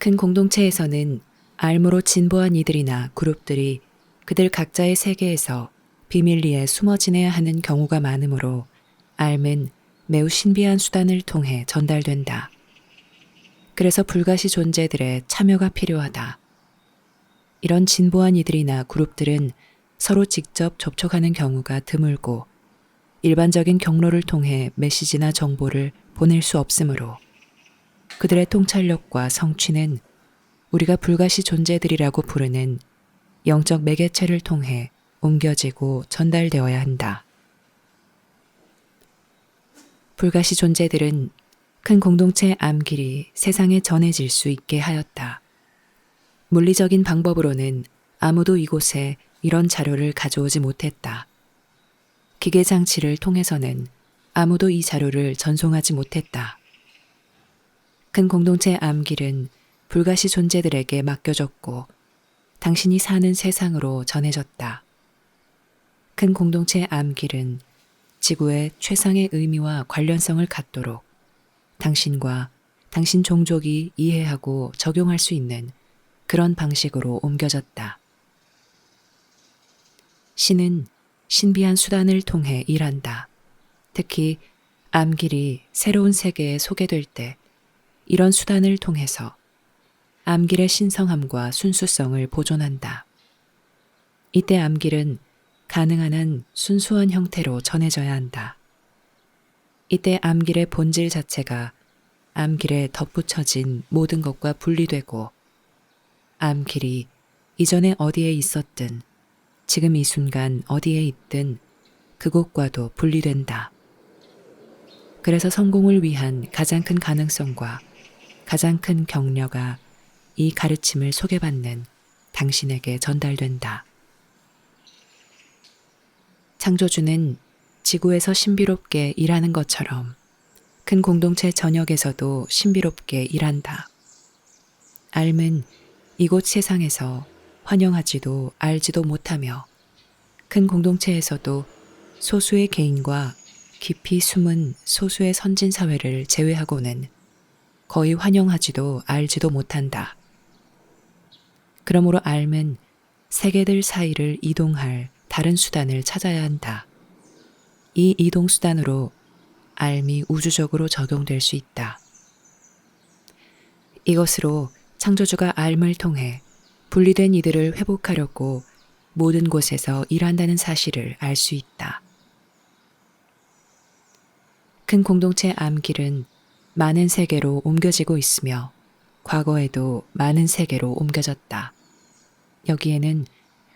큰 공동체에서는 알무로 진보한 이들이나 그룹들이 그들 각자의 세계에서 비밀리에 숨어 지내야 하는 경우가 많으므로 알은 매우 신비한 수단을 통해 전달된다. 그래서 불가시 존재들의 참여가 필요하다. 이런 진보한 이들이나 그룹들은 서로 직접 접촉하는 경우가 드물고 일반적인 경로를 통해 메시지나 정보를 보낼 수 없으므로 그들의 통찰력과 성취는 우리가 불가시 존재들이라고 부르는 영적 매개체를 통해 옮겨지고 전달되어야 한다. 불가시 존재들은 큰 공동체 암길이 세상에 전해질 수 있게 하였다. 물리적인 방법으로는 아무도 이곳에 이런 자료를 가져오지 못했다. 기계 장치를 통해서는 아무도 이 자료를 전송하지 못했다. 큰 공동체 암길은 불가시 존재들에게 맡겨졌고 당신이 사는 세상으로 전해졌다. 큰 공동체 암길은 지구의 최상의 의미와 관련성을 갖도록 당신과 당신 종족이 이해하고 적용할 수 있는 그런 방식으로 옮겨졌다. 신은 신비한 수단을 통해 일한다. 특히 암길이 새로운 세계에 소개될 때 이런 수단을 통해서 암길의 신성함과 순수성을 보존한다. 이때 암길은 가능한 한 순수한 형태로 전해져야 한다. 이때 암길의 본질 자체가 암길에 덧붙여진 모든 것과 분리되고 암길이 이전에 어디에 있었든 지금 이 순간 어디에 있든 그곳과도 분리된다. 그래서 성공을 위한 가장 큰 가능성과 가장 큰 격려가 이 가르침을 소개받는 당신에게 전달된다. 창조주는 지구에서 신비롭게 일하는 것처럼 큰 공동체 전역에서도 신비롭게 일한다. 알은 이곳 세상에서 환영하지도 알지도 못하며 큰 공동체에서도 소수의 개인과 깊이 숨은 소수의 선진사회를 제외하고는 거의 환영하지도 알지도 못한다. 그러므로 알은 세계들 사이를 이동할 다른 수단을 찾아야 한다. 이 이동 수단으로 알이 우주적으로 적용될 수 있다. 이것으로 창조주가 알을 통해 분리된 이들을 회복하려고 모든 곳에서 일한다는 사실을 알 수 있다. 큰 공동체 암길은 많은 세계로 옮겨지고 있으며 과거에도 많은 세계로 옮겨졌다. 여기에는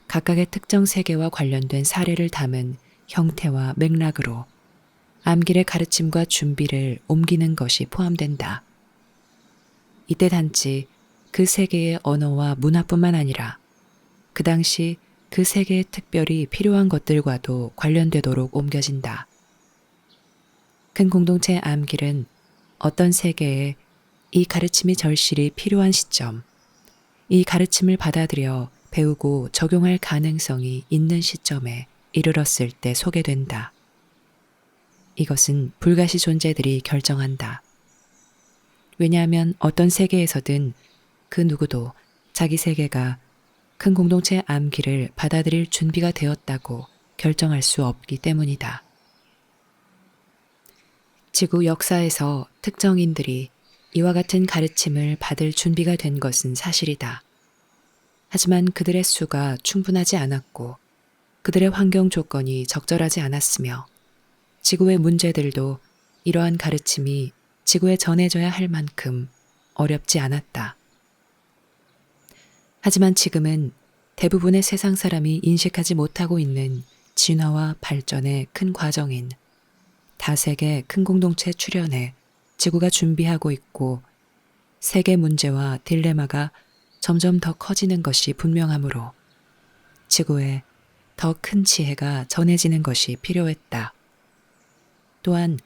각각의 특정 세계와 관련된 사례를 담은 형태와 맥락으로 암길의 가르침과 준비를 옮기는 것이 포함된다. 이때 단지 그 세계의 언어와 문화뿐만 아니라 그 당시 그 세계에 특별히 필요한 것들과도 관련되도록 옮겨진다. 큰 공동체 암길은 어떤 세계에 이 가르침이 절실히 필요한 시점, 이 가르침을 받아들여 배우고 적용할 가능성이 있는 시점에 이르렀을 때 소개된다. 이것은 불가시 존재들이 결정한다. 왜냐하면 어떤 세계에서든 그 누구도 자기 세계가 큰 공동체 암길을 받아들일 준비가 되었다고 결정할 수 없기 때문이다. 지구 역사에서 특정인들이 이와 같은 가르침을 받을 준비가 된 것은 사실이다. 하지만 그들의 수가 충분하지 않았고 그들의 환경 조건이 적절하지 않았으며 지구의 문제들도 이러한 가르침이 지구에 전해져야 할 만큼 어렵지 않았다. 하지만 지금은 대부분의 세상 사람이 인식하지 못하고 있는 진화와 발전의 큰 과정인 다세계 큰 공동체 출현에 지구가 준비하고 있고 세계 문제와 딜레마가 점점 더 커지는 것이 분명하므로 지구에 더 큰 지혜가 전해지는 것이 필요했다. 또한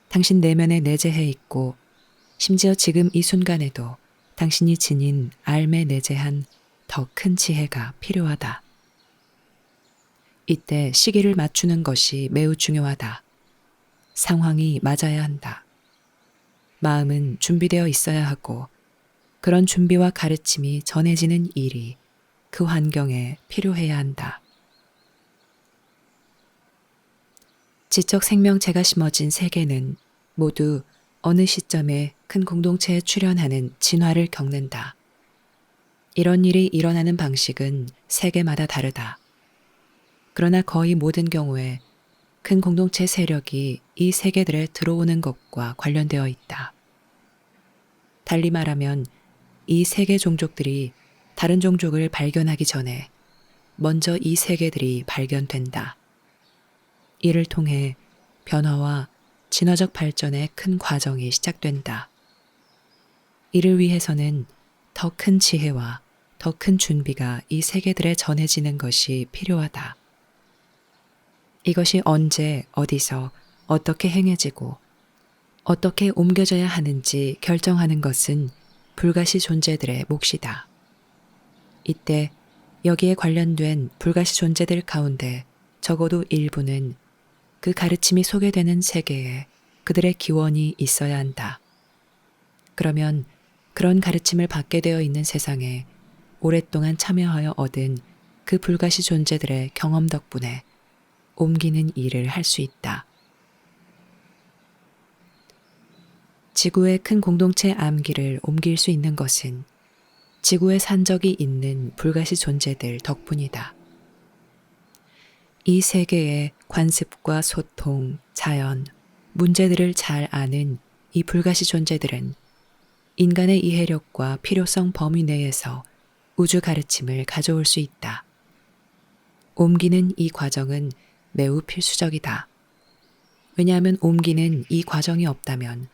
당신 내면에 내재해 있고 심지어 지금 이 순간에도 당신이 지닌 알매 내재한 더 큰 지혜가 필요하다. 이때 시기를 맞추는 것이 매우 중요하다. 상황이 맞아야 한다. 마음은 준비되어 있어야 하고 그런 준비와 가르침이 전해지는 일이 그 환경에 필요해야 한다. 지적 생명체가 심어진 세계는 모두 어느 시점에 큰 공동체에 출현하는 진화를 겪는다. 이런 일이 일어나는 방식은 세계마다 다르다. 그러나 거의 모든 경우에 큰 공동체 세력이 이 세계들에 들어오는 것과 관련되어 있다. 달리 말하면 이 세계 종족들이 다른 종족을 발견하기 전에 먼저 이 세계들이 발견된다. 이를 통해 변화와 진화적 발전의 큰 과정이 시작된다. 이를 위해서는 더 큰 지혜와 더 큰 준비가 이 세계들에 전해지는 것이 필요하다. 이것이 언제, 어디서, 어떻게 행해지고 어떻게 옮겨져야 하는지 결정하는 것은 불가시 존재들의 몫이다. 이때 여기에 관련된 불가시 존재들 가운데 적어도 일부는 그 가르침이 소개되는 세계에 그들의 기원이 있어야 한다. 그러면 그런 가르침을 받게 되어 있는 세상에 오랫동안 참여하여 얻은 그 불가시 존재들의 경험 덕분에 옮기는 일을 할 수 있다. 지구의 큰 공동체 암기를 옮길 수 있는 것은 지구에 산 적이 있는 불가시 존재들 덕분이다. 이 세계의 관습과 소통, 자연, 문제들을 잘 아는 이 불가시 존재들은 인간의 이해력과 필요성 범위 내에서 우주 가르침을 가져올 수 있다. 옮기는 이 과정은 매우 필수적이다. 왜냐하면 옮기는 이 과정이 없다면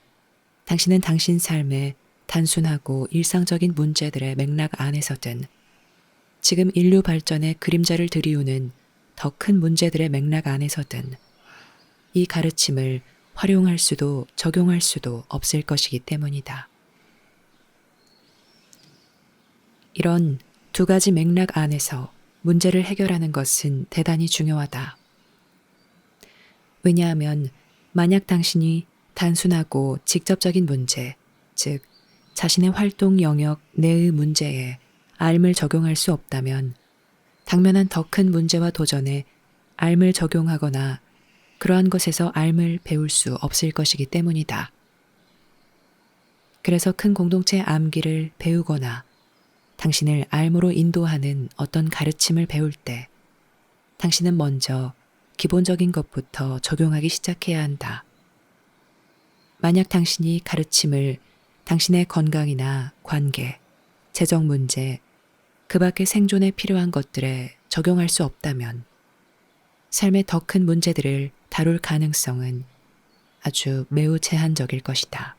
당신은 당신 삶의 단순하고 일상적인 문제들의 맥락 안에서든 지금 인류 발전의 그림자를 들이우는 더 큰 문제들의 맥락 안에서든 이 가르침을 활용할 수도 적용할 수도 없을 것이기 때문이다. 이런 두 가지 맥락 안에서 문제를 해결하는 것은 대단히 중요하다. 왜냐하면 만약 당신이 단순하고 직접적인 문제, 즉 자신의 활동 영역 내의 문제에 알 적용할 수 없다면 당면한 더 큰 문제와 도전에 알 적용하거나 그러한 것에서 알 배울 수 없을 것이기 때문이다. 그래서 큰 공동체 암기를 배우거나 당신을 알무로 인도하는 어떤 가르침을 배울 때 당신은 먼저 기본적인 것부터 적용하기 시작해야 한다. 만약 당신이 가르침을 당신의 건강이나 관계, 재정 문제, 그 밖의 생존에 필요한 것들에 적용할 수 없다면 삶의 더 큰 문제들을 다룰 가능성은 아주 매우 제한적일 것이다.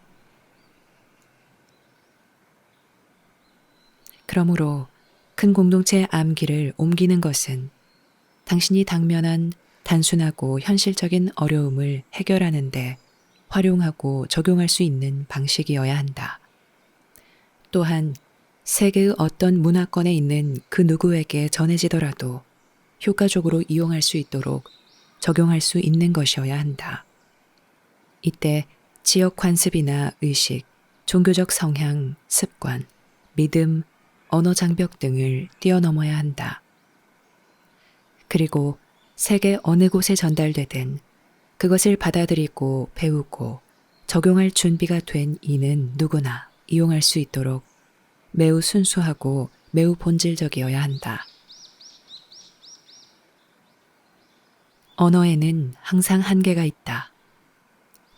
그러므로 큰 공동체의 암기를 옮기는 것은 당신이 당면한 단순하고 현실적인 어려움을 해결하는 데 활용하고 적용할 수 있는 방식이어야 한다. 또한 세계의 어떤 문화권에 있는 그 누구에게 전해지더라도 효과적으로 이용할 수 있도록 적용할 수 있는 것이어야 한다. 이때 지역 관습이나 의식, 종교적 성향, 습관, 믿음, 언어 장벽 등을 뛰어넘어야 한다. 그리고 세계 어느 곳에 전달되든 그것을 받아들이고 배우고 적용할 준비가 된 이는 누구나 이용할 수 있도록 매우 순수하고 매우 본질적이어야 한다. 언어에는 항상 한계가 있다.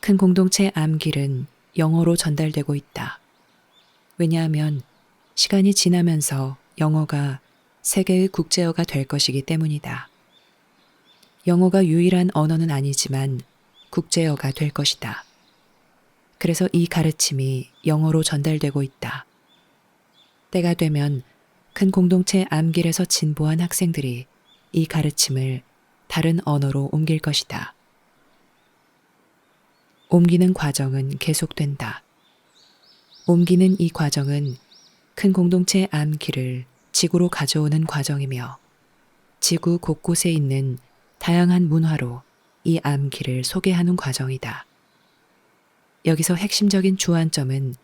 큰 공동체 암길은 영어로 전달되고 있다. 왜냐하면 시간이 지나면서 영어가 세계의 국제어가 될 것이기 때문이다. 영어가 유일한 언어는 아니지만 국제어가 될 것이다. 그래서 이 가르침이 영어로 전달되고 있다. 때가 되면 큰 공동체 암길에서 진보한 학생들이 이 가르침을 다른 언어로 옮길 것이다. 옮기는 과정은 계속된다. 옮기는 이 과정은 큰 공동체 암길을 지구로 가져오는 과정이며 지구 곳곳에 있는 다양한 문화로 이 암길을 소개하는 과정이다. 여기서 핵심적인 주안점은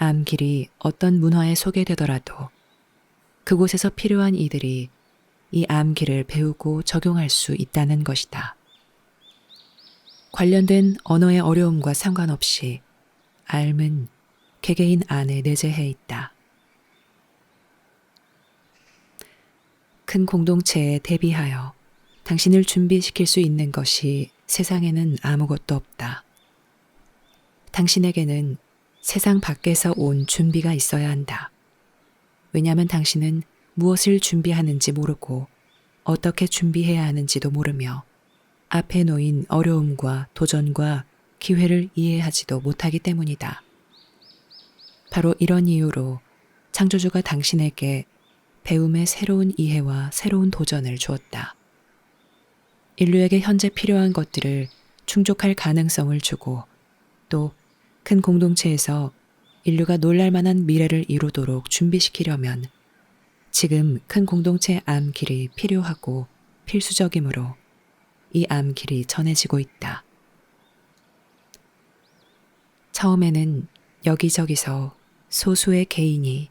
암길이 어떤 문화에 소개되더라도 그곳에서 필요한 이들이 이 암길을 배우고 적용할 수 있다는 것이다. 관련된 언어의 어려움과 상관없이 앓은 개개인 안에 내재해 있다. 큰 공동체에 대비하여 당신을 준비시킬 수 있는 것이 세상에는 아무것도 없다. 당신에게는 세상 밖에서 온 준비가 있어야 한다. 왜냐하면 당신은 무엇을 준비하는지 모르고 어떻게 준비해야 하는지도 모르며 앞에 놓인 어려움과 도전과 기회를 이해하지도 못하기 때문이다. 바로 이런 이유로 창조주가 당신에게 배움의 새로운 이해와 새로운 도전을 주었다. 인류에게 현재 필요한 것들을 충족할 가능성을 주고 또 큰 공동체에서 인류가 놀랄 만한 미래를 이루도록 준비시키려면 지금 큰 공동체 암길이 필요하고 필수적이므로 이 암길이 전해지고 있다. 처음에는 여기저기서 소수의 개인이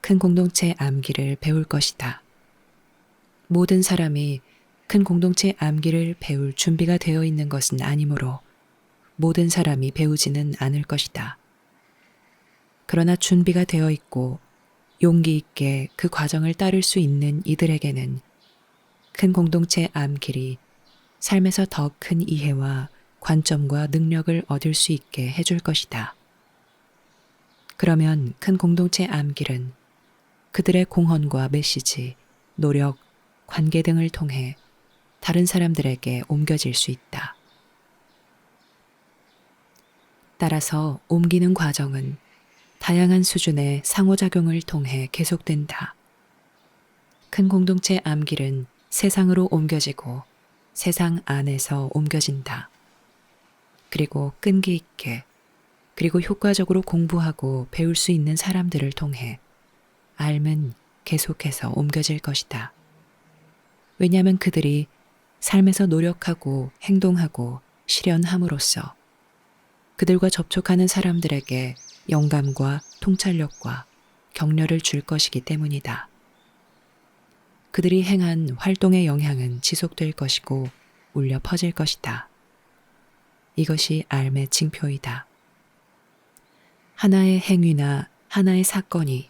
큰 공동체 암길을 배울 것이다. 모든 사람이 큰 공동체 암길을 배울 준비가 되어 있는 것은 아니므로 모든 사람이 배우지는 않을 것이다. 그러나 준비가 되어 있고 용기 있게 그 과정을 따를 수 있는 이들에게는 큰 공동체 암길이 삶에서 더 큰 이해와 관점과 능력을 얻을 수 있게 해줄 것이다. 그러면 큰 공동체 암길은 그들의 공헌과 메시지, 노력, 관계 등을 통해 다른 사람들에게 옮겨질 수 있다. 따라서 옮기는 과정은 다양한 수준의 상호작용을 통해 계속된다. 큰 공동체 암길은 세상으로 옮겨지고 세상 안에서 옮겨진다. 그리고 끈기 있게 그리고 효과적으로 공부하고 배울 수 있는 사람들을 통해 앓은 계속해서 옮겨질 것이다. 왜냐하면 그들이 삶에서 노력하고 행동하고 실현함으로써 그들과 접촉하는 사람들에게 영감과 통찰력과 격려를 줄 것이기 때문이다. 그들이 행한 활동의 영향은 지속될 것이고 울려 퍼질 것이다. 이것이 앓의 징표이다. 하나의 행위나 하나의 사건이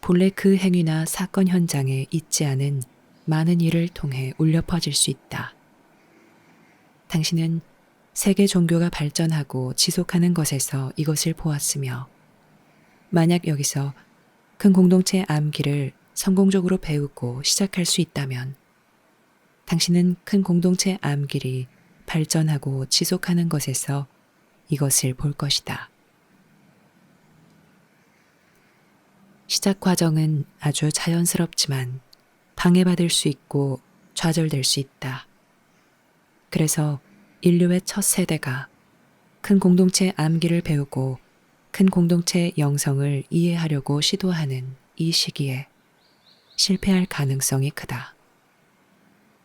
본래 그 행위나 사건 현장에 있지 않은 많은 일을 통해 울려 퍼질 수 있다. 당신은 세계 종교가 발전하고 지속하는 것에서 이것을 보았으며 만약 여기서 큰 공동체 암기를 성공적으로 배우고 시작할 수 있다면 당신은 큰 공동체 암길이 발전하고 지속하는 것에서 이것을 볼 것이다. 시작 과정은 아주 자연스럽지만 방해받을 수 있고 좌절될 수 있다. 그래서 인류의 첫 세대가 큰 공동체 암기를 배우고 큰 공동체 영성을 이해하려고 시도하는 이 시기에 실패할 가능성이 크다.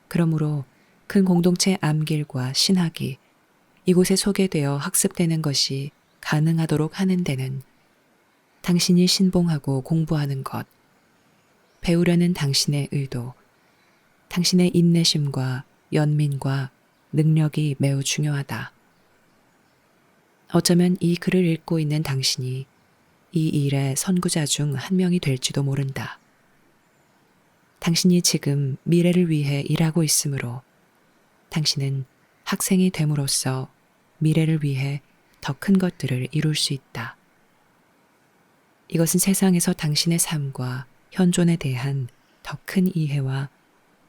그러므로 큰 공동체 암길과 신학이 이곳에 소개되어 학습되는 것이 가능하도록 하는 데는 당신이 신봉하고 공부하는 것, 배우려는 당신의 의도, 당신의 인내심과 연민과 능력이 매우 중요하다. 어쩌면 이 글을 읽고 있는 당신이 이 일의 선구자 중 한 명이 될지도 모른다. 당신이 지금 미래를 위해 일하고 있으므로 당신은 학생이 됨으로써 미래를 위해 더 큰 것들을 이룰 수 있다. 이것은 세상에서 당신의 삶과 현존에 대한 더 큰 이해와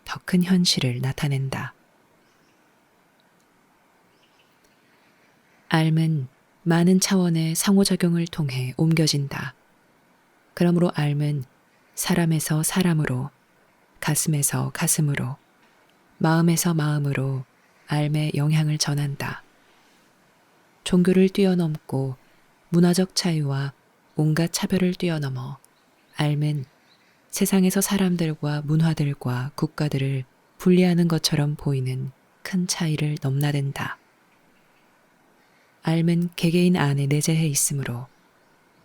더 큰 현실을 나타낸다. 앓은 많은 차원의 상호작용을 통해 옮겨진다. 그러므로 앓은 사람에서 사람으로, 가슴에서 가슴으로, 마음에서 마음으로 앓의 영향을 전한다. 종교를 뛰어넘고 문화적 차이와 온갖 차별을 뛰어넘어 앓은 세상에서 사람들과 문화들과 국가들을 분리하는 것처럼 보이는 큰 차이를 넘나든다. 앓은 개개인 안에 내재해 있으므로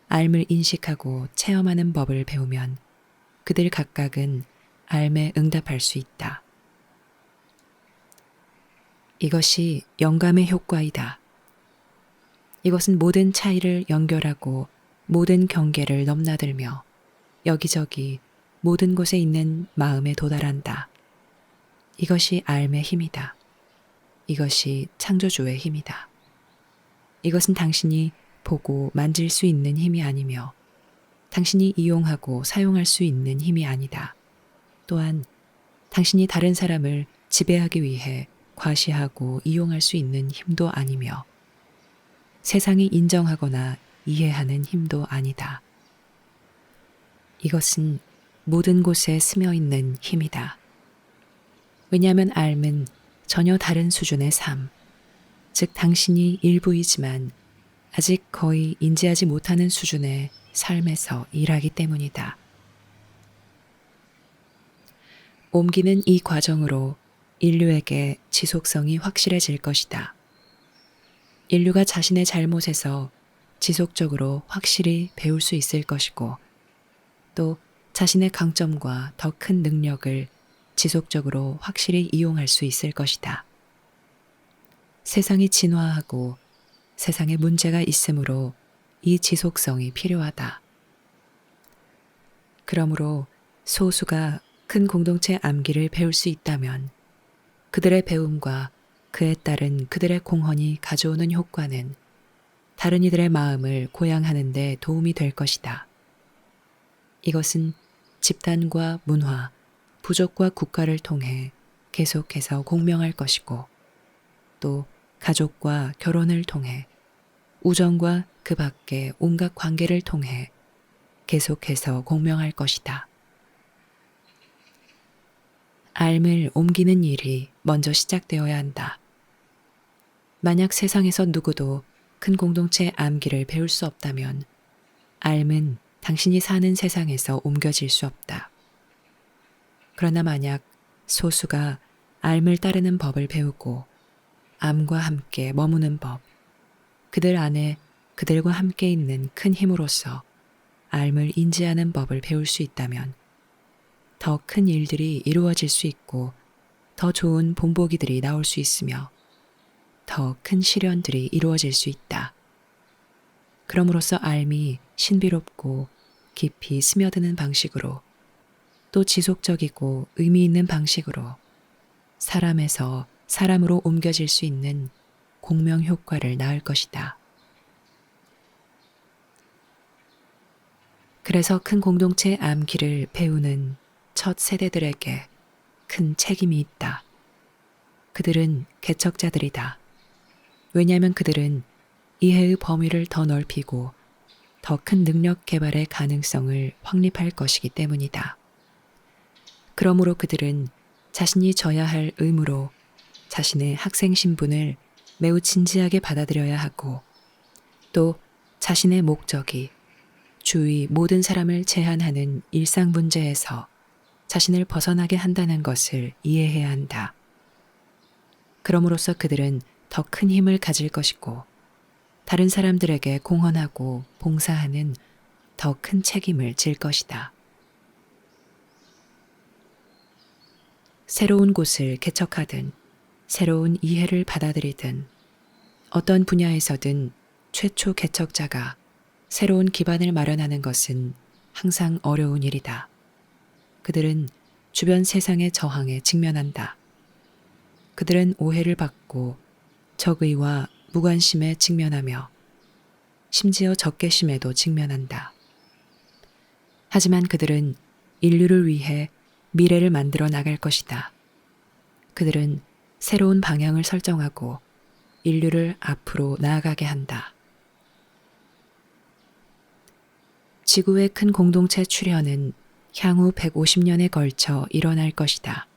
삶을 인식하고 체험하는 법을 배우면 그들 각각은 삶에 응답할 수 있다. 이것이 영감의 효과이다. 이것은 모든 차이를 연결하고 모든 경계를 넘나들며 여기저기 모든 곳에 있는 마음에 도달한다. 이것이 삶의 힘이다. 이것이 창조주의 힘이다. 이것은 당신이 보고 만질 수 있는 힘이 아니며 당신이 이용하고 사용할 수 있는 힘이 아니다. 또한 당신이 다른 사람을 지배하기 위해 과시하고 이용할 수 있는 힘도 아니며 세상이 인정하거나 이해하는 힘도 아니다. 이것은 모든 곳에 스며 있는 힘이다. 왜냐하면 삶은 전혀 다른 수준의 삶, 즉 당신이 일부이지만 아직 거의 인지하지 못하는 수준의 삶에서 일하기 때문이다. 옮기는 이 과정으로 인류에게 지속성이 확실해질 것이다. 인류가 자신의 잘못에서 지속적으로 확실히 배울 수 있을 것이고 또 자신의 강점과 더 큰 능력을 지속적으로 확실히 이용할 수 있을 것이다. 세상이 진화하고 세상에 문제가 있으므로 이 지속성이 필요하다. 그러므로 소수가 큰 공동체 암기를 배울 수 있다면 그들의 배움과 그에 따른 그들의 공헌이 가져오는 효과는 다른 이들의 마음을 고양하는 데 도움이 될 것이다. 이것은 집단과 문화, 부족과 국가를 통해 계속해서 공명할 것이고 또 가족과 결혼을 통해 우정과 그 밖의 온갖 관계를 통해 계속해서 공명할 것이다. 삶을 옮기는 일이 먼저 시작되어야 한다. 만약 세상에서 누구도 큰 공동체 암기를 배울 수 없다면 삶은 당신이 사는 세상에서 옮겨질 수 없다. 그러나 만약 소수가 삶을 따르는 법을 배우고 암과 함께 머무는 법, 그들 안에 그들과 함께 있는 큰 힘으로서 삶을 인지하는 법을 배울 수 있다면 더 큰 일들이 이루어질 수 있고 더 좋은 본보기들이 나올 수 있으며 더 큰 실현들이 이루어질 수 있다. 그럼으로써 삶이 신비롭고 깊이 스며드는 방식으로 또 지속적이고 의미 있는 방식으로 사람에서 사람으로 옮겨질 수 있는 공명 효과를 낳을 것이다. 그래서 큰 공동체 암기를 배우는 첫 세대들에게 큰 책임이 있다. 그들은 개척자들이다. 왜냐하면 그들은 이해의 범위를 더 넓히고 더 큰 능력 개발의 가능성을 확립할 것이기 때문이다. 그러므로 그들은 자신이 져야 할 의무로 자신의 학생 신분을 매우 진지하게 받아들여야 하고 또 자신의 목적이 주위 모든 사람을 제한하는 일상 문제에서 자신을 벗어나게 한다는 것을 이해해야 한다. 그럼으로써 그들은 더 큰 힘을 가질 것이고 다른 사람들에게 공헌하고 봉사하는 더 큰 책임을 질 것이다. 새로운 곳을 개척하든 새로운 이해를 받아들이든 어떤 분야에서든 최초 개척자가 새로운 기반을 마련하는 것은 항상 어려운 일이다. 그들은 주변 세상의 저항에 직면한다. 그들은 오해를 받고 적의와 무관심에 직면하며 심지어 적개심에도 직면한다. 하지만 그들은 인류를 위해 미래를 만들어 나갈 것이다. 그들은 새로운 방향을 설정하고 인류를 앞으로 나아가게 한다. 지구의 큰 공동체 출현은 향후 150년에 걸쳐 일어날 것이다.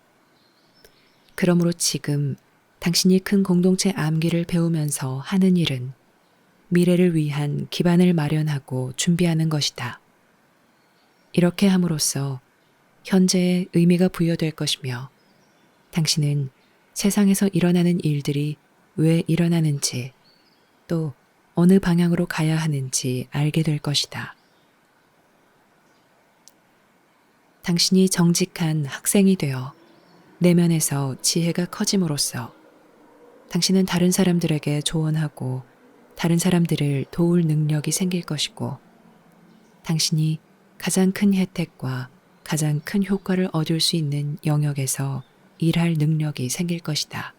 그러므로 지금 당신이 큰 공동체 암기를 배우면서 하는 일은 미래를 위한 기반을 마련하고 준비하는 것이다. 이렇게 함으로써 현재의 의미가 부여될 것이며 당신은 세상에서 일어나는 일들이 왜 일어나는지 또 어느 방향으로 가야 하는지 알게 될 것이다. 당신이 정직한 학생이 되어 내면에서 지혜가 커짐으로써 당신은 다른 사람들에게 조언하고 다른 사람들을 도울 능력이 생길 것이고 당신이 가장 큰 혜택과 가장 큰 효과를 얻을 수 있는 영역에서 일할 능력이 생길 것이다.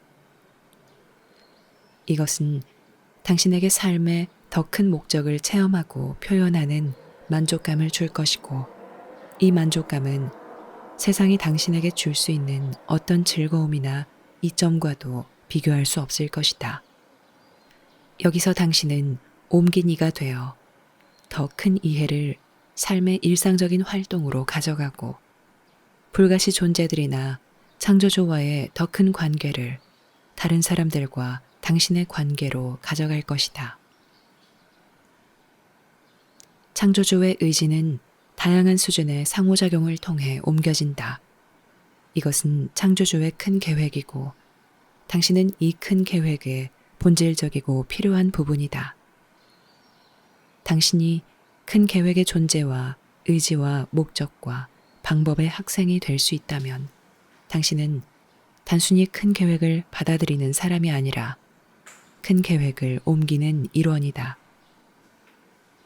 이것은 당신에게 삶의 더 큰 목적을 체험하고 표현하는 만족감을 줄 것이고 이 만족감은 세상이 당신에게 줄 수 있는 어떤 즐거움이나 이점과도 비교할 수 없을 것이다. 여기서 당신은 옮긴 이가 되어 더 큰 이해를 삶의 일상적인 활동으로 가져가고 불가시 존재들이나 창조주와의 더 큰 관계를 다른 사람들과 당신의 관계로 가져갈 것이다. 창조주의 의지는 다양한 수준의 상호작용을 통해 옮겨진다. 이것은 창조주의 큰 계획이고 당신은 이 큰 계획의 본질적이고 필요한 부분이다. 당신이 큰 계획의 존재와 의지와 목적과 방법의 학생이 될 수 있다면 당신은 단순히 큰 계획을 받아들이는 사람이 아니라 큰 계획을 옮기는 일원이다.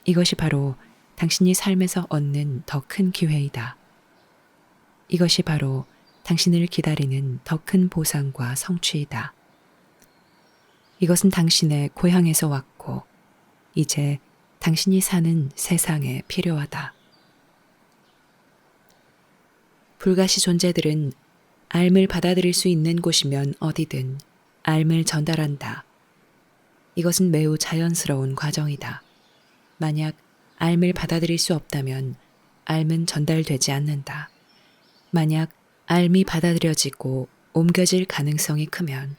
이것이 바로 당신이 삶에서 얻는 더 큰 기회이다. 이것이 바로 당신을 기다리는 더 큰 보상과 성취이다. 이것은 당신의 고향에서 왔고 이제 당신이 사는 세상에 필요하다. 불가시 존재들은 알 받아들일 수 있는 곳이면 어디든 알 전달한다. 이것은 매우 자연스러운 과정이다. 만약 알 받아들일 수 없다면 알은 전달되지 않는다. 만약 알이 받아들여지고 옮겨질 가능성이 크면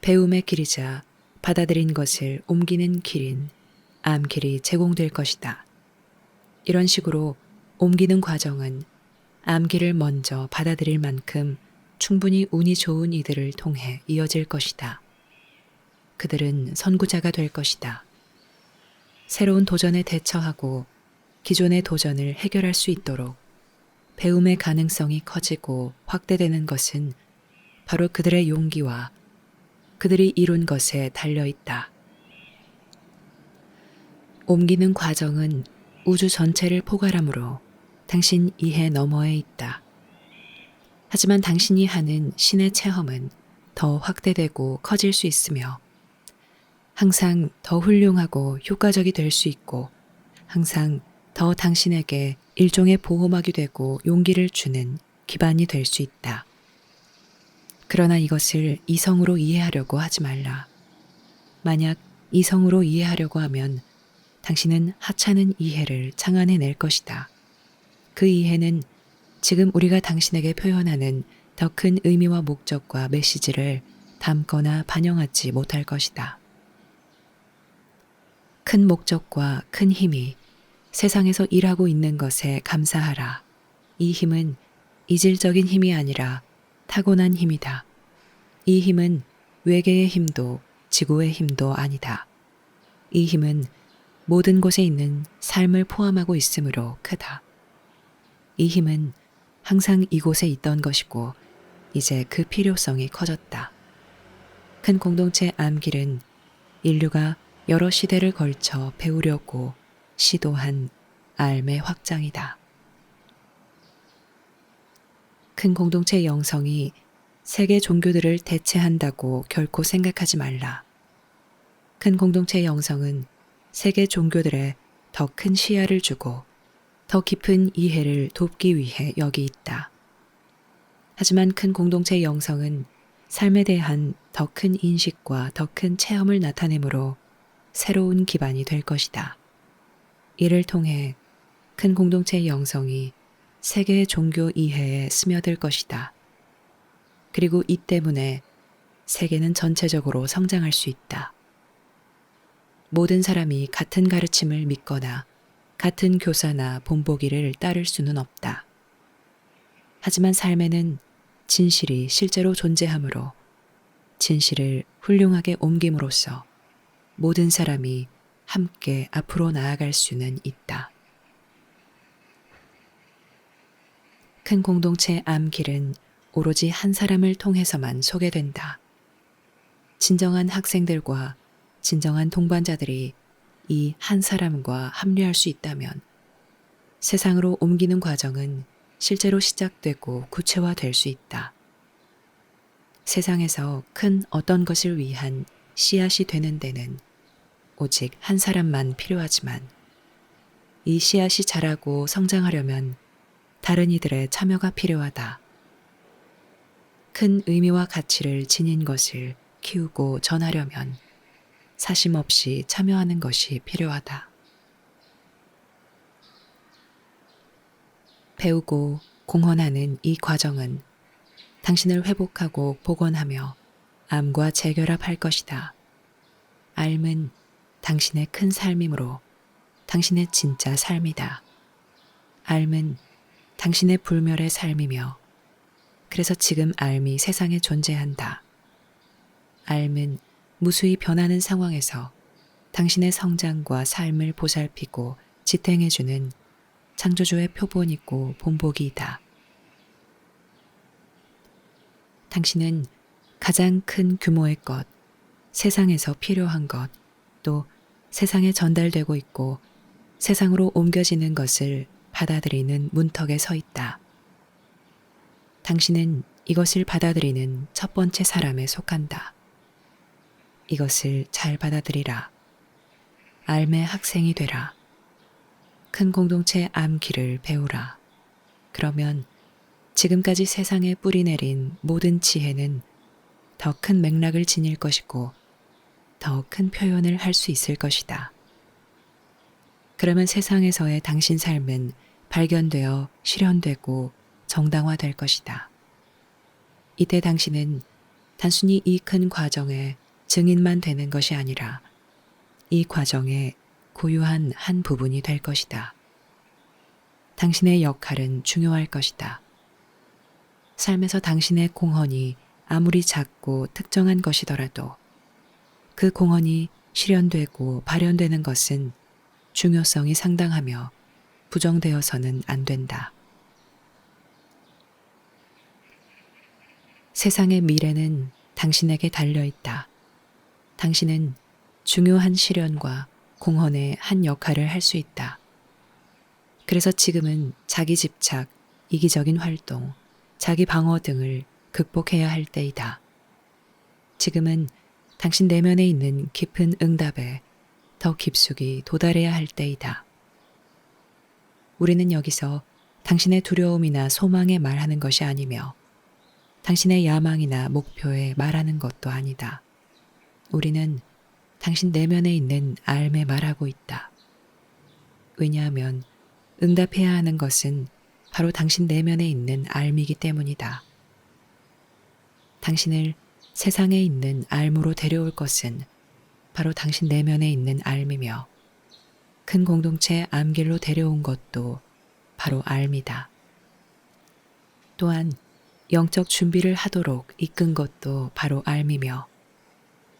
배움의 길이자 받아들인 것을 옮기는 길인 암길이 제공될 것이다. 이런 식으로 옮기는 과정은 암길을 먼저 받아들일 만큼 충분히 운이 좋은 이들을 통해 이어질 것이다. 그들은 선구자가 될 것이다. 새로운 도전에 대처하고 기존의 도전을 해결할 수 있도록 배움의 가능성이 커지고 확대되는 것은 바로 그들의 용기와 그들이 이룬 것에 달려 있다. 옮기는 과정은 우주 전체를 포괄하므로 당신 이해 너머에 있다. 하지만 당신이 하는 신의 체험은 더 확대되고 커질 수 있으며 항상 더 훌륭하고 효과적이 될 수 있고 항상 더 당신에게 일종의 보호막이 되고 용기를 주는 기반이 될 수 있다. 그러나 이것을 이성으로 이해하려고 하지 말라. 만약 이성으로 이해하려고 하면 당신은 하찮은 이해를 창안해낼 것이다. 그 이해는 지금 우리가 당신에게 표현하는 더 큰 의미와 목적과 메시지를 담거나 반영하지 못할 것이다. 큰 목적과 큰 힘이 세상에서 일하고 있는 것에 감사하라. 이 힘은 이질적인 힘이 아니라 타고난 힘이다. 이 힘은 외계의 힘도 지구의 힘도 아니다. 이 힘은 모든 곳에 있는 삶을 포함하고 있으므로 크다. 이 힘은 항상 이곳에 있던 것이고 이제 그 필요성이 커졌다. 큰 공동체 암길은 인류가 여러 시대를 걸쳐 배우려고 시도한 알의 확장이다. 큰 공동체 영성이 세계 종교들을 대체한다고 결코 생각하지 말라. 큰 공동체 영성은 세계 종교들에 더 큰 시야를 주고 더 깊은 이해를 돕기 위해 여기 있다. 하지만 큰 공동체 영성은 삶에 대한 더 큰 인식과 더 큰 체험을 나타내므로 새로운 기반이 될 것이다. 이를 통해 큰 공동체 영성이 세계의 종교 이해에 스며들 것이다. 그리고 이 때문에 세계는 전체적으로 성장할 수 있다. 모든 사람이 같은 가르침을 믿거나 같은 교사나 본보기를 따를 수는 없다. 하지만 삶에는 진실이 실제로 존재하므로 진실을 훌륭하게 옮김으로써 모든 사람이 함께 앞으로 나아갈 수는 있다. 큰 공동체 암길은 오로지 한 사람을 통해서만 소개된다. 진정한 학생들과 진정한 동반자들이 이 한 사람과 합류할 수 있다면 세상으로 옮기는 과정은 실제로 시작되고 구체화될 수 있다. 세상에서 큰 어떤 것을 위한 씨앗이 되는 데는 오직 한 사람만 필요하지만 이 씨앗이 자라고 성장하려면 다른 이들의 참여가 필요하다. 큰 의미와 가치를 지닌 것을 키우고 전하려면 사심 없이 참여하는 것이 필요하다. 배우고 공헌하는 이 과정은 당신을 회복하고 복원하며 암과 재결합할 것이다. 암은 당신의 큰 삶이므로 당신의 진짜 삶이다. 암은 당신의 불멸의 삶이며 그래서 지금 암이 세상에 존재한다. 암은 무수히 변하는 상황에서 당신의 성장과 삶을 보살피고 지탱해주는 창조주의 표본이고 본보기이다. 당신은 가장 큰 규모의 것, 세상에서 필요한 것, 또 세상에 전달되고 있고 세상으로 옮겨지는 것을 받아들이는 문턱에 서 있다. 당신은 이것을 받아들이는 첫 번째 사람에 속한다. 이것을 잘 받아들이라. 암의 학생이 되라. 큰 공동체 암기를 배우라. 그러면 지금까지 세상에 뿌리내린 모든 지혜는 더 큰 맥락을 지닐 것이고 더 큰 표현을 할 수 있을 것이다. 그러면 세상에서의 당신 삶은 발견되어 실현되고 정당화될 것이다. 이때 당신은 단순히 이 큰 과정의 증인만 되는 것이 아니라 이 과정의 고유한 한 부분이 될 것이다. 당신의 역할은 중요할 것이다. 삶에서 당신의 공헌이 아무리 작고 특정한 것이더라도 그 공헌이 실현되고 발현되는 것은 중요성이 상당하며 부정되어서는 안 된다. 세상의 미래는 당신에게 달려 있다. 당신은 중요한 실현과 공헌의 한 역할을 할 수 있다. 그래서 지금은 자기 집착, 이기적인 활동, 자기 방어 등을 극복해야 할 때이다. 지금은 당신 내면에 있는 깊은 응답에 더 깊숙이 도달해야 할 때이다. 우리는 여기서 당신의 두려움이나 소망에 말하는 것이 아니며 당신의 야망이나 목표에 말하는 것도 아니다. 우리는 당신 내면에 있는 암에 말하고 있다. 왜냐하면 응답해야 하는 것은 바로 당신 내면에 있는 암이기 때문이다. 당신을 세상에 있는 암으로 데려올 것은 바로 당신 내면에 있는 암이며 큰 공동체 암길로 데려온 것도 바로 암이다. 또한 영적 준비를 하도록 이끈 것도 바로 암이며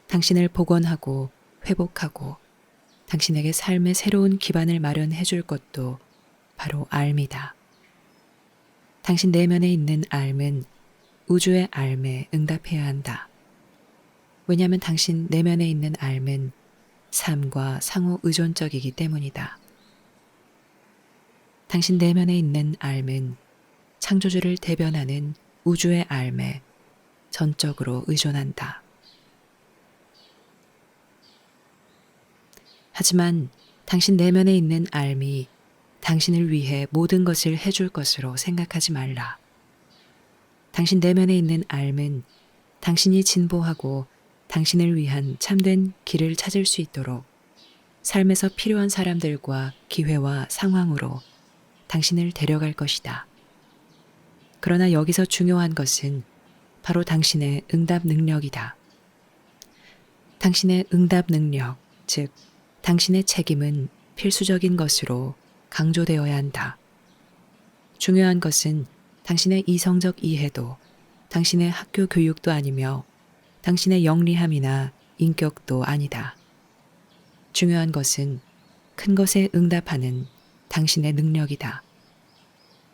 당신을 복원하고 회복하고 당신에게 삶의 새로운 기반을 마련해 줄 것도 바로 암이다. 당신 내면에 있는 암은 우주의 암에 응답해야 한다. 왜냐하면 당신 내면에 있는 암은 삶과 상호 의존적이기 때문이다. 당신 내면에 있는 암은 창조주를 대변하는 우주의 암에 전적으로 의존한다. 하지만 당신 내면에 있는 암이 당신을 위해 모든 것을 해줄 것으로 생각하지 말라. 당신 내면에 있는 암은 당신이 진보하고 당신을 위한 참된 길을 찾을 수 있도록 삶에서 필요한 사람들과 기회와 상황으로 당신을 데려갈 것이다. 그러나 여기서 중요한 것은 바로 당신의 응답 능력이다. 당신의 응답 능력, 즉 당신의 책임은 필수적인 것으로 강조되어야 한다. 중요한 것은 당신의 이성적 이해도, 당신의 학교 교육도 아니며 당신의 영리함이나 인격도 아니다. 중요한 것은 큰 것에 응답하는 당신의 능력이다.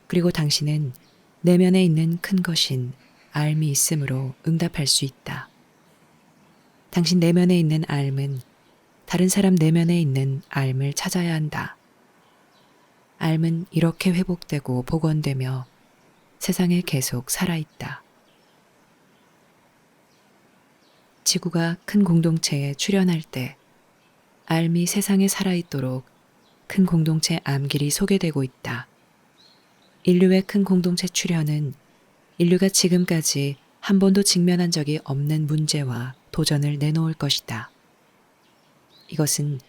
그리고 당신은 내면에 있는 큰 것인 알미 있음으로 응답할 수 있다. 당신 내면에 있는 알은 다른 사람 내면에 있는 알을 찾아야 한다. 알은 이렇게 회복되고 복원되며 세상에 계속 살아있다. 지구가 큰 공동체에 출현할 때 알미 세상에 살아있도록 큰 공동체 암길이 소개되고 있다. 인류의 큰 공동체 출현은 인류가 지금까지 한 번도 직면한 적이 없는 문제와 도전을 내놓을 것이다. 이것은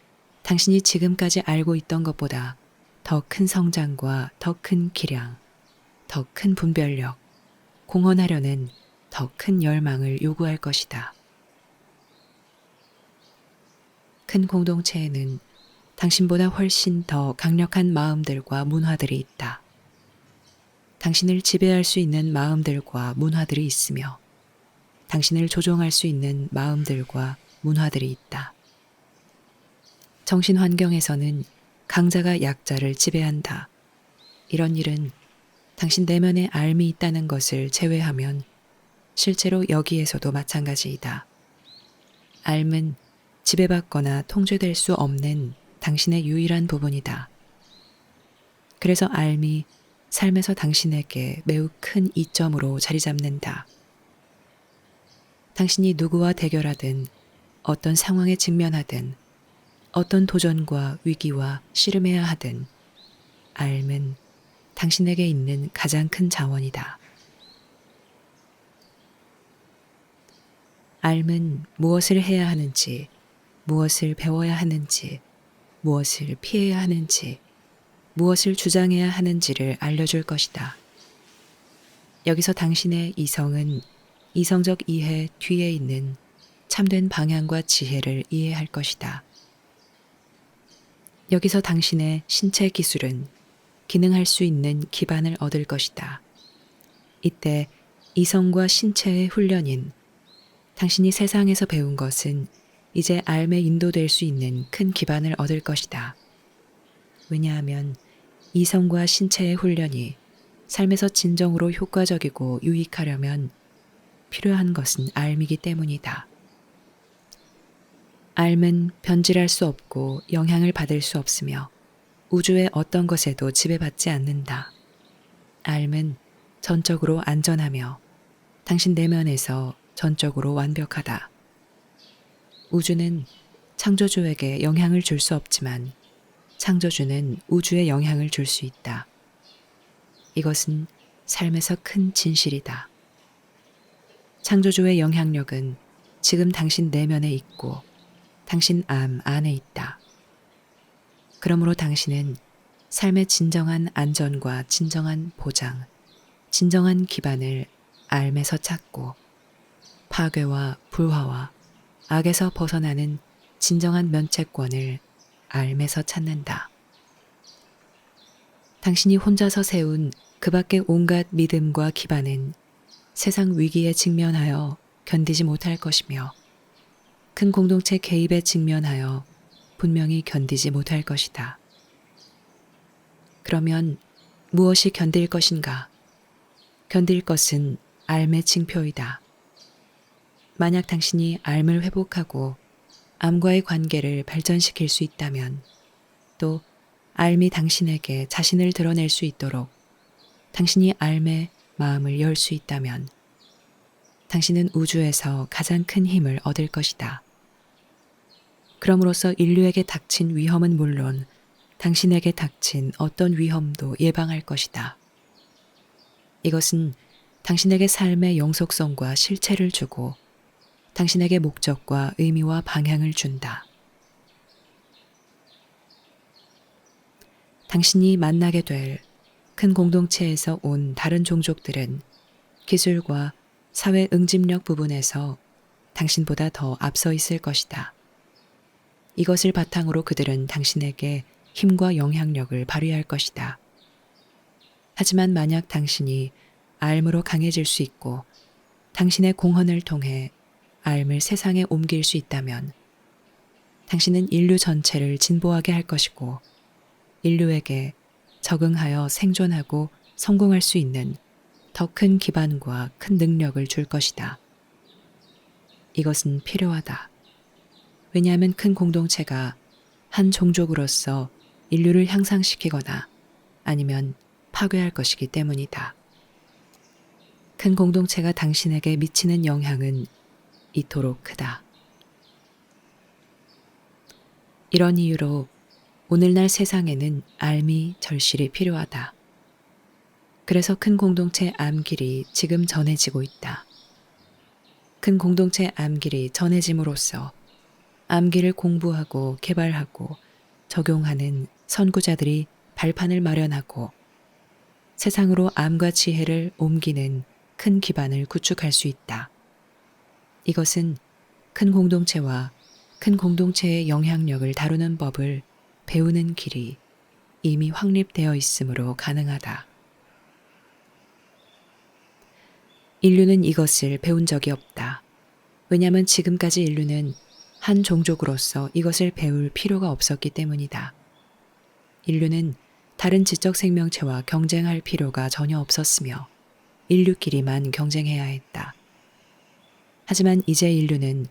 당신이 지금까지 알고 있던 것보다 더 큰 성장과 더 큰 기량, 더 큰 분별력, 공헌하려는 더 큰 열망을 요구할 것이다. 큰 공동체에는 당신보다 훨씬 더 강력한 마음들과 문화들이 있다. 당신을 지배할 수 있는 마음들과 문화들이 있으며 당신을 조종할 수 있는 마음들과 문화들이 있다. 정신 환경에서는 강자가 약자를 지배한다. 이런 일은 당신 내면에 알미 있다는 것을 제외하면 실제로 여기에서도 마찬가지이다. 알은 지배받거나 통제될 수 없는 당신의 유일한 부분이다. 그래서 알미 삶에서 당신에게 매우 큰 이점으로 자리 잡는다. 당신이 누구와 대결하든 어떤 상황에 직면하든 어떤 도전과 위기와 씨름해야 하든 알은 당신에게 있는 가장 큰 자원이다. 알은 무엇을 해야 하는지, 무엇을 배워야 하는지, 무엇을 피해야 하는지, 무엇을 주장해야 하는지를 알려줄 것이다. 여기서 당신의 이성은 이성적 이해 뒤에 있는 참된 방향과 지혜를 이해할 것이다. 여기서 당신의 신체 기술은 기능할 수 있는 기반을 얻을 것이다. 이때 이성과 신체의 훈련인 당신이 세상에서 배운 것은 이제 알에 인도될 수 있는 큰 기반을 얻을 것이다. 왜냐하면 이성과 신체의 훈련이 삶에서 진정으로 효과적이고 유익하려면 필요한 것은 알이기 때문이다. 알은 변질할 수 없고 영향을 받을 수 없으며 우주의 어떤 것에도 지배받지 않는다. 알은 전적으로 안전하며 당신 내면에서 전적으로 완벽하다. 우주는 창조주에게 영향을 줄 수 없지만 창조주는 우주에 영향을 줄 수 있다. 이것은 삶에서 큰 진실이다. 창조주의 영향력은 지금 당신 내면에 있고 당신 암 안에 있다. 그러므로 당신은 삶의 진정한 안전과 진정한 보장, 진정한 기반을 알에서 찾고 파괴와 불화와 악에서 벗어나는 진정한 면책권을 알에서 찾는다. 당신이 혼자서 세운 그 밖의 온갖 믿음과 기반은 세상 위기에 직면하여 견디지 못할 것이며 큰 공동체 개입에 직면하여 분명히 견디지 못할 것이다. 그러면 무엇이 견딜 것인가? 견딜 것은 알의 징표이다. 만약 당신이 알을 회복하고 암과의 관계를 발전시킬 수 있다면 또 알이 당신에게 자신을 드러낼 수 있도록 당신이 알의 마음을 열 수 있다면 당신은 우주에서 가장 큰 힘을 얻을 것이다. 그럼으로써 인류에게 닥친 위험은 물론 당신에게 닥친 어떤 위험도 예방할 것이다. 이것은 당신에게 삶의 영속성과 실체를 주고 당신에게 목적과 의미와 방향을 준다. 당신이 만나게 될 큰 공동체에서 온 다른 종족들은 기술과 사회 응집력 부분에서 당신보다 더 앞서 있을 것이다. 이것을 바탕으로 그들은 당신에게 힘과 영향력을 발휘할 것이다. 하지만 만약 당신이 알므로 강해질 수 있고 당신의 공헌을 통해 알을 세상에 옮길 수 있다면 당신은 인류 전체를 진보하게 할 것이고 인류에게 적응하여 생존하고 성공할 수 있는 더 큰 기반과 큰 능력을 줄 것이다. 이것은 필요하다. 왜냐하면 큰 공동체가 한 종족으로서 인류를 향상시키거나 아니면 파괴할 것이기 때문이다. 큰 공동체가 당신에게 미치는 영향은 이토록 크다. 이런 이유로 오늘날 세상에는 알미 절실히 필요하다. 그래서 큰 공동체 암길이 지금 전해지고 있다. 큰 공동체 암길이 전해짐으로써 암길을 공부하고 개발하고 적용하는 선구자들이 발판을 마련하고 세상으로 암과 지혜를 옮기는 큰 기반을 구축할 수 있다. 이것은 큰 공동체와 큰 공동체의 영향력을 다루는 법을 배우는 길이 이미 확립되어 있으므로 가능하다. 인류는 이것을 배운 적이 없다. 왜냐하면 지금까지 인류는 한 종족으로서 이것을 배울 필요가 없었기 때문이다. 인류는 다른 지적 생명체와 경쟁할 필요가 전혀 없었으며 인류끼리만 경쟁해야 했다. 하지만 이제 인류는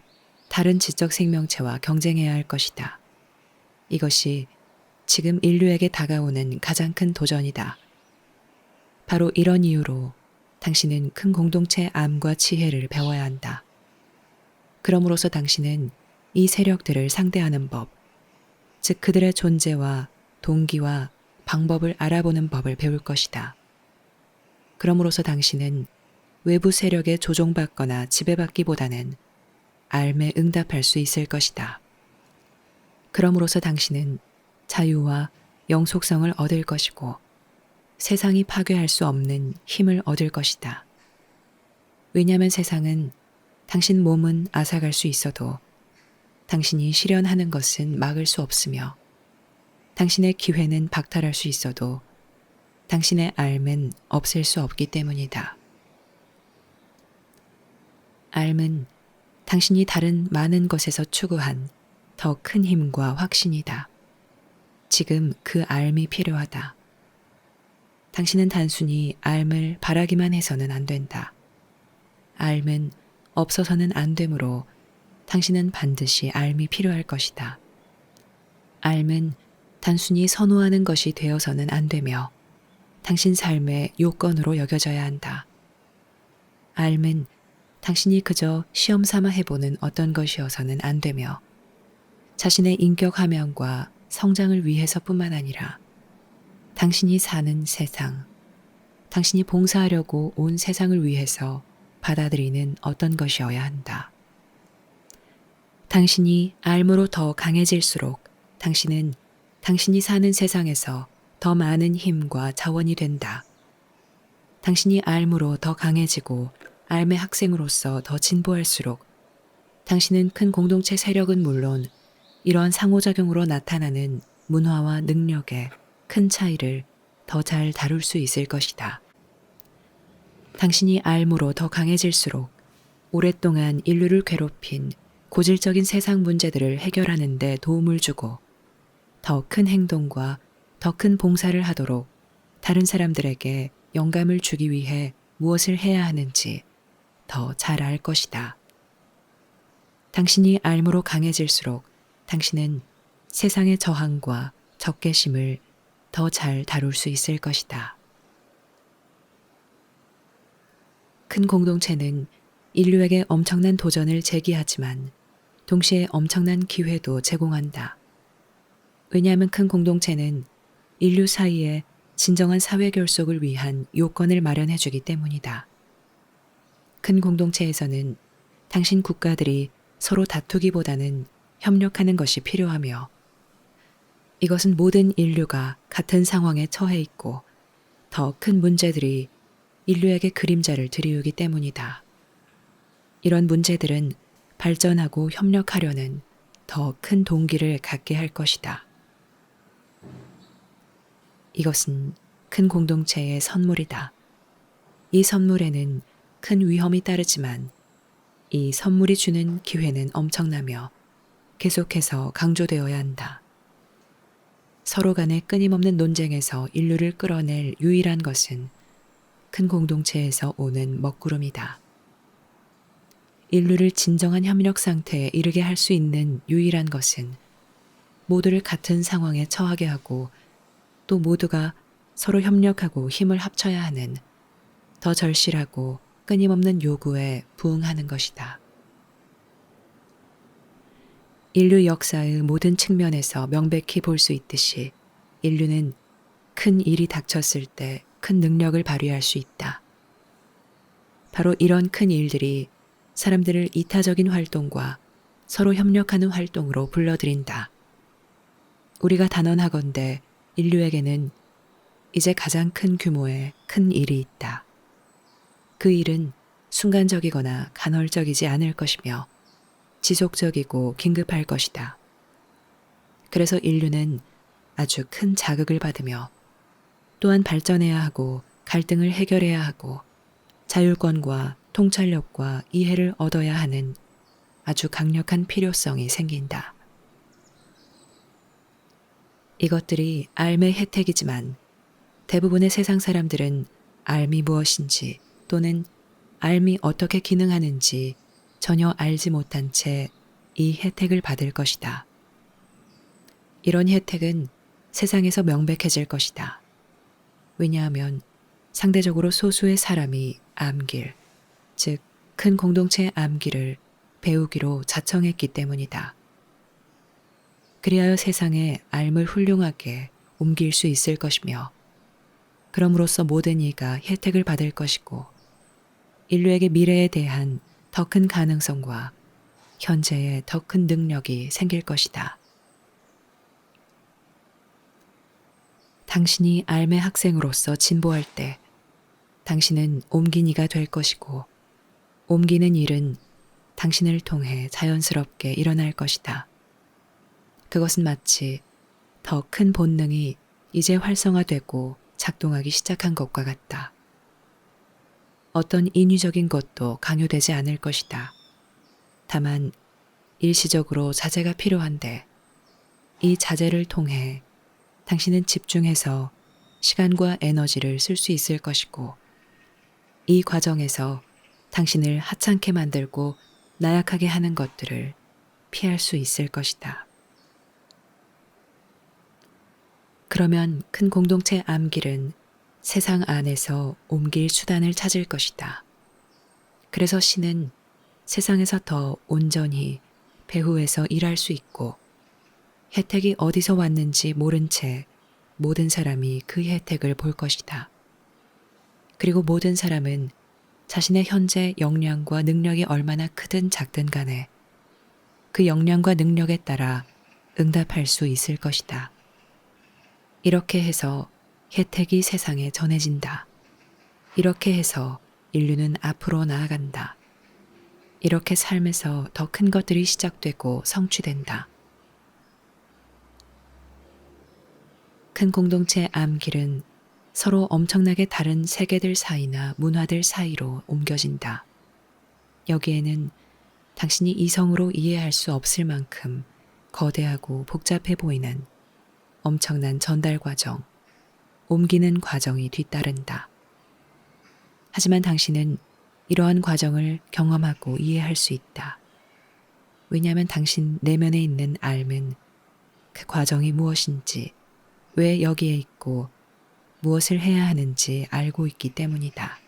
다른 지적 생명체와 경쟁해야 할 것이다. 이것이 지금 인류에게 다가오는 가장 큰 도전이다. 바로 이런 이유로 당신은 큰 공동체 암과 지혜를 배워야 한다. 그럼으로써 당신은 이 세력들을 상대하는 법, 즉 그들의 존재와 동기와 방법을 알아보는 법을 배울 것이다. 그럼으로써 당신은 외부 세력에 조종받거나 지배받기보다는 알매 응답할 수 있을 것이다. 그럼으로써 당신은 자유와 영속성을 얻을 것이고 세상이 파괴할 수 없는 힘을 얻을 것이다. 왜냐하면 세상은 당신 몸은 앗아갈 수 있어도 당신이 실현하는 것은 막을 수 없으며 당신의 기회는 박탈할 수 있어도 당신의 알은 없앨 수 없기 때문이다. 알은 당신이 다른 많은 것에서 추구한 더 큰 힘과 확신이다. 지금 그 알이 필요하다. 당신은 단순히 알을 바라기만 해서는 안 된다. 알은 없어서는 안 되므로 당신은 반드시 알이 필요할 것이다. 알은 단순히 선호하는 것이 되어서는 안 되며 당신 삶의 요건으로 여겨져야 한다. 알은 당신이 그저 시험 삼아 해보는 어떤 것이어서는 안 되며 자신의 인격 함양과 성장을 위해서뿐만 아니라 당신이 사는 세상, 당신이 봉사하려고 온 세상을 위해서 받아들이는 어떤 것이어야 한다. 당신이 알므로 더 강해질수록 당신은 당신이 사는 세상에서 더 많은 힘과 자원이 된다. 당신이 알므로 더 강해지고 알의 학생으로서 더 진보할수록 당신은 큰 공동체 세력은 물론 이러한 상호작용으로 나타나는 문화와 능력의 큰 차이를 더 잘 다룰 수 있을 것이다. 당신이 알므로 더 강해질수록 오랫동안 인류를 괴롭힌 고질적인 세상 문제들을 해결하는 데 도움을 주고 더 큰 행동과 더 큰 봉사를 하도록 다른 사람들에게 영감을 주기 위해 무엇을 해야 하는지 더 잘 알 것이다. 당신이 알므로 강해질수록 당신은 세상의 저항과 적개심을 더 잘 다룰 수 있을 것이다. 큰 공동체는 인류에게 엄청난 도전을 제기하지만 동시에 엄청난 기회도 제공한다. 왜냐하면 큰 공동체는 인류 사이에 진정한 사회 결속을 위한 요건을 마련해 주기 때문이다. 큰 공동체에서는 당신 국가들이 서로 다투기보다는 협력하는 것이 필요하며 이것은 모든 인류가 같은 상황에 처해 있고 더 큰 문제들이 인류에게 그림자를 들이우기 때문이다. 이런 문제들은 발전하고 협력하려는 더 큰 동기를 갖게 할 것이다. 이것은 큰 공동체의 선물이다. 이 선물에는 큰 위험이 따르지만 이 선물이 주는 기회는 엄청나며 계속해서 강조되어야 한다. 서로 간의 끊임없는 논쟁에서 인류를 끌어낼 유일한 것은 큰 공동체에서 오는 먹구름이다. 인류를 진정한 협력 상태에 이르게 할 수 있는 유일한 것은 모두를 같은 상황에 처하게 하고 또 모두가 서로 협력하고 힘을 합쳐야 하는 더 절실하고 끊임없는 요구에 부응하는 것이다. 인류 역사의 모든 측면에서 명백히 볼 수 있듯이 인류는 큰 일이 닥쳤을 때 큰 능력을 발휘할 수 있다. 바로 이런 큰 일들이 사람들을 이타적인 활동과 서로 협력하는 활동으로 불러들인다. 우리가 단언하건대 인류에게는 이제 가장 큰 규모의 큰 일이 있다. 그 일은 순간적이거나 간헐적이지 않을 것이며 지속적이고 긴급할 것이다. 그래서 인류는 아주 큰 자극을 받으며 또한 발전해야 하고 갈등을 해결해야 하고 자율권과 통찰력과 이해를 얻어야 하는 아주 강력한 필요성이 생긴다. 이것들이 삶의 혜택이지만 대부분의 세상 사람들은 삶이 무엇인지 또는 삶이 어떻게 기능하는지 전혀 알지 못한 채 이 혜택을 받을 것이다. 이런 혜택은 세상에서 명백해질 것이다. 왜냐하면 상대적으로 소수의 사람이 암길, 즉 큰 공동체의 암길을 배우기로 자청했기 때문이다. 그리하여 세상에 삶을 훌륭하게 옮길 수 있을 것이며 그럼으로써 모든 이가 혜택을 받을 것이고 인류에게 미래에 대한 더 큰 가능성과 현재의 더 큰 능력이 생길 것이다. 당신이 삶의 학생으로서 진보할 때 당신은 옮긴 이가 될 것이고 옮기는 일은 당신을 통해 자연스럽게 일어날 것이다. 그것은 마치 더 큰 본능이 이제 활성화되고 작동하기 시작한 것과 같다. 어떤 인위적인 것도 강요되지 않을 것이다. 다만 일시적으로 자제가 필요한데 이 자제를 통해 당신은 집중해서 시간과 에너지를 쓸 수 있을 것이고 이 과정에서 당신을 하찮게 만들고 나약하게 하는 것들을 피할 수 있을 것이다. 그러면 큰 공동체 암길은 세상 안에서 옮길 수단을 찾을 것이다. 그래서 신은 세상에서 더 온전히 배후에서 일할 수 있고 혜택이 어디서 왔는지 모른 채 모든 사람이 그 혜택을 볼 것이다. 그리고 모든 사람은 자신의 현재 역량과 능력이 얼마나 크든 작든 간에 그 역량과 능력에 따라 응답할 수 있을 것이다. 이렇게 해서 혜택이 세상에 전해진다. 이렇게 해서 인류는 앞으로 나아간다. 이렇게 삶에서 더 큰 것들이 시작되고 성취된다. 큰 공동체 암길은 서로 엄청나게 다른 세계들 사이나 문화들 사이로 옮겨진다. 여기에는 당신이 이성으로 이해할 수 없을 만큼 거대하고 복잡해 보이는 엄청난 전달 과정, 옮기는 과정이 뒤따른다. 하지만 당신은 이러한 과정을 경험하고 이해할 수 있다. 왜냐하면 당신 내면에 있는 삶은 그 과정이 무엇인지, 왜 여기에 있고 무엇을 해야 하는지 알고 있기 때문이다.